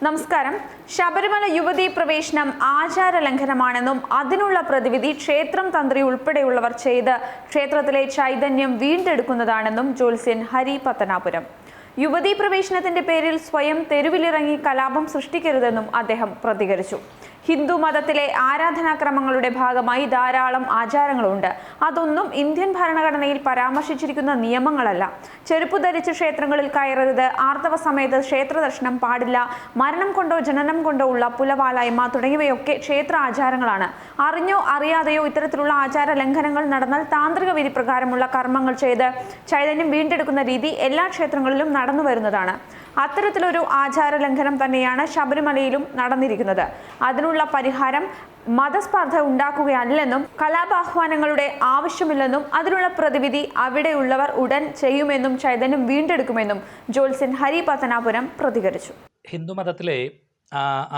നമസ്കാരം. ശബരിമല യുവതീ പ്രവേശനം ആചാര ലംഘനമാണെന്നും അതിനുള്ള പ്രതിവിധി ക്ഷേത്രം തന്ത്രി ഉൾപ്പെടെയുള്ളവർ ചെയ്ത് ക്ഷേത്രത്തിലെ ചൈതന്യം വീണ്ടെടുക്കുന്നതാണെന്നും ജ്യോത്സ്യൻ ഹരി പത്തനാപുരം. യുവതീ പ്രവേശനത്തിന്റെ പേരിൽ സ്വയം തെരുവിലിറങ്ങി കലാപം സൃഷ്ടിക്കരുതെന്നും അദ്ദേഹം പ്രതികരിച്ചു. ഹിന്ദു മതത്തിലെ ആരാധനാക്രമങ്ങളുടെ ഭാഗമായി ധാരാളം ആചാരങ്ങളുണ്ട്. അതൊന്നും ഇന്ത്യൻ ഭരണഘടനയിൽ പരാമർശിച്ചിരിക്കുന്ന നിയമങ്ങളല്ല. ചെരുപ്പ് ധരിച്ച് ക്ഷേത്രങ്ങളിൽ കയറരുത്, ആർത്തവ സമയത്ത് ക്ഷേത്ര ദർശനം പാടില്ല, മരണം കൊണ്ടോ ജനനം കൊണ്ടോ ഉള്ള പുലവാലായ്മ തുടങ്ങിയവയൊക്കെ ക്ഷേത്ര ആചാരങ്ങളാണ്. അറിഞ്ഞോ അറിയാതെയോ ഇത്തരത്തിലുള്ള ആചാര ലംഘനങ്ങൾ നടന്നാൽ താന്ത്രിക വിധി പ്രകാരമുള്ള കർമ്മങ്ങൾ ചെയ്ത് ചൈതന്യം വീണ്ടെടുക്കുന്ന രീതി എല്ലാ ക്ഷേത്രങ്ങളിലും നടന്നു വരുന്നതാണ്. അത്തരത്തിലൊരു ആചാര ലംഘനം തന്നെയാണ് ശബരിമലയിലും നടന്നിരിക്കുന്നത്. അതിനുള്ള പരിഹാരം മതസ്പർദ്ധ ഉണ്ടാക്കുകയല്ലെന്നും കലാപാഹ്വാനങ്ങളുടെ ആവശ്യമില്ലെന്നും അതിനുള്ള പ്രതിവിധി അവിടെയുള്ളവർ ഉടൻ ചെയ്യുമെന്നും ചൈതന്യം വീണ്ടെടുക്കുമെന്നും ജ്യോത്സ്യൻ ഹരി പത്തനാപുരം പ്രതികരിച്ചു. ഹിന്ദുമതത്തിലെ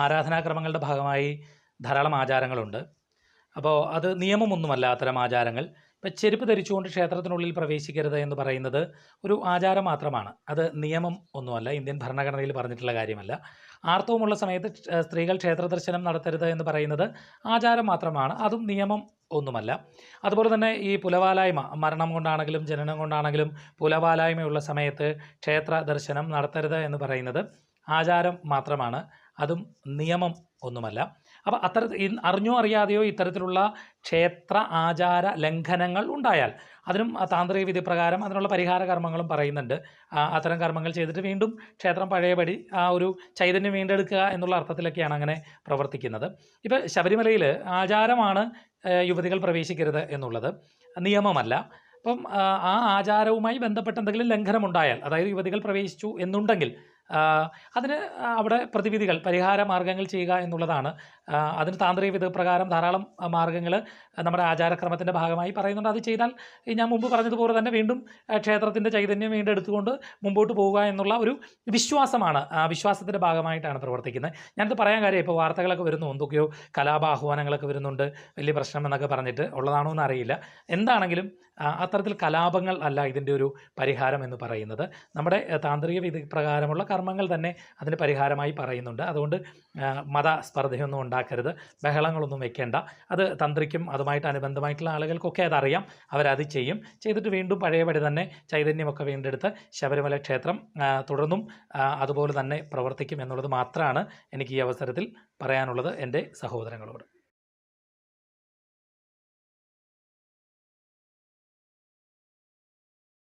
ആരാധനാക്രമങ്ങളുടെ ഭാഗമായി ധാരാളം ആചാരങ്ങളുണ്ട്. അപ്പോൾ അത് നിയമമൊന്നുമല്ല. അത്തരം ആചാരങ്ങൾ ഇപ്പം ചെരുപ്പ് ധരിച്ചുകൊണ്ട് ക്ഷേത്രത്തിനുള്ളിൽ പ്രവേശിക്കരുത് എന്ന് പറയുന്നത് ഒരു ആചാരം മാത്രമാണ്. അത് നിയമം ഒന്നുമല്ല, ഇന്ത്യൻ ഭരണഘടനയിൽ പറഞ്ഞിട്ടുള്ള കാര്യമല്ല. ആർത്തവമുള്ള സമയത്ത് സ്ത്രീകൾ ക്ഷേത്ര ദർശനം നടത്തരുത് എന്ന് പറയുന്നത് ആചാരം മാത്രമാണ്, അതും നിയമം ഒന്നുമല്ല. അതുപോലെ തന്നെ ഈ പുലവാലായ്മ, മരണം കൊണ്ടാണെങ്കിലും ജനനം കൊണ്ടാണെങ്കിലും പുലവാലായ്മയുള്ള സമയത്ത് ക്ഷേത്ര ദർശനം നടത്തരുത് എന്ന് പറയുന്നത് ആചാരം മാത്രമാണ്, അതും നിയമം ഒന്നുമല്ല. അപ്പോൾ അറിഞ്ഞോ അറിയാതെയോ ഇത്തരത്തിലുള്ള ക്ഷേത്ര ആചാര ലംഘനങ്ങൾ ഉണ്ടായാൽ അതിനും താന്ത്രിക വിധി പ്രകാരം അതിനുള്ള പരിഹാര കർമ്മങ്ങളും പറയുന്നുണ്ട്. അത്തരം കർമ്മങ്ങൾ ചെയ്തിട്ട് വീണ്ടും ക്ഷേത്രം പഴയപടി ആ ഒരു ചൈതന്യം വീണ്ടെടുക്കുക എന്നുള്ള അർത്ഥത്തിലൊക്കെയാണ് അങ്ങനെ പ്രവർത്തിക്കുന്നത്. ഇപ്പോൾ ശബരിമലയിൽ ആചാരമാണ് യുവതികൾ പ്രവേശിക്കരുത് എന്നുള്ളത്, നിയമമല്ല. അപ്പം ആ ആചാരവുമായി ബന്ധപ്പെട്ട എന്തെങ്കിലും ലംഘനമുണ്ടായാൽ, അതായത് യുവതികൾ പ്രവേശിച്ചു എന്നുണ്ടെങ്കിൽ അതിന് അവിടെ പ്രതിവിധികൾ, പരിഹാര മാർഗ്ഗങ്ങൾ ചെയ്യുക എന്നുള്ളതാണ്. അതിന് താന്ത്രിക വിധി പ്രകാരം ധാരാളം മാർഗ്ഗങ്ങൾ നമ്മുടെ ആചാരക്രമത്തിൻ്റെ ഭാഗമായി പറയുന്നുണ്ട്. അത് ചെയ്താൽ ഞാൻ മുമ്പ് പറഞ്ഞതുപോലെ തന്നെ വീണ്ടും ക്ഷേത്രത്തിൻ്റെ ചൈതന്യം വീണ്ടെടുത്തുകൊണ്ട് മുമ്പോട്ട് പോവുക എന്നുള്ള ഒരു വിശ്വാസമാണ്, ആ വിശ്വാസത്തിൻ്റെ ഭാഗമായിട്ടാണ് പ്രവർത്തിക്കുന്നത്. ഞാനിത് പറയാൻ കാര്യം, ഇപ്പോൾ വാർത്തകളൊക്കെ വരുന്നു, എന്തൊക്കെയോ കലാപാഹ്വാനങ്ങളൊക്കെ വരുന്നുണ്ട്, വലിയ പ്രശ്നം എന്നൊക്കെ പറഞ്ഞിട്ട്. ഉള്ളതാണോ എന്ന് അറിയില്ല. എന്താണെങ്കിലും അത്തരത്തിൽ കലാപങ്ങൾ അല്ല ഇതിൻ്റെ ഒരു പരിഹാരം എന്ന് പറയുന്നത്. നമ്മുടെ താന്ത്രിക വിധി പ്രകാരമുള്ള കർമ്മങ്ങൾ തന്നെ അതിന് പരിഹാരമായി പറയുന്നുണ്ട്. അതുകൊണ്ട് മതസ്പർദ്ധയൊന്നും ഉണ്ടാക്കരുത്, ബഹളങ്ങളൊന്നും വെക്കേണ്ട. അത് തന്ത്രിക്കും അതുമായിട്ട് അനുബന്ധമായിട്ടുള്ള ആളുകൾക്കൊക്കെ അതറിയാം, അവരത് ചെയ്തിട്ട് വീണ്ടും പഴയപടി തന്നെ ചൈതന്യമൊക്കെ വീണ്ടെടുത്ത് ശബരിമല ക്ഷേത്രം തുടർന്നും അതുപോലെ തന്നെ പ്രവർത്തിക്കും എന്നുള്ളത് മാത്രമാണ് എനിക്ക് ഈ അവസരത്തിൽ പറയാനുള്ളത് എൻ്റെ സഹോദരങ്ങളോട്.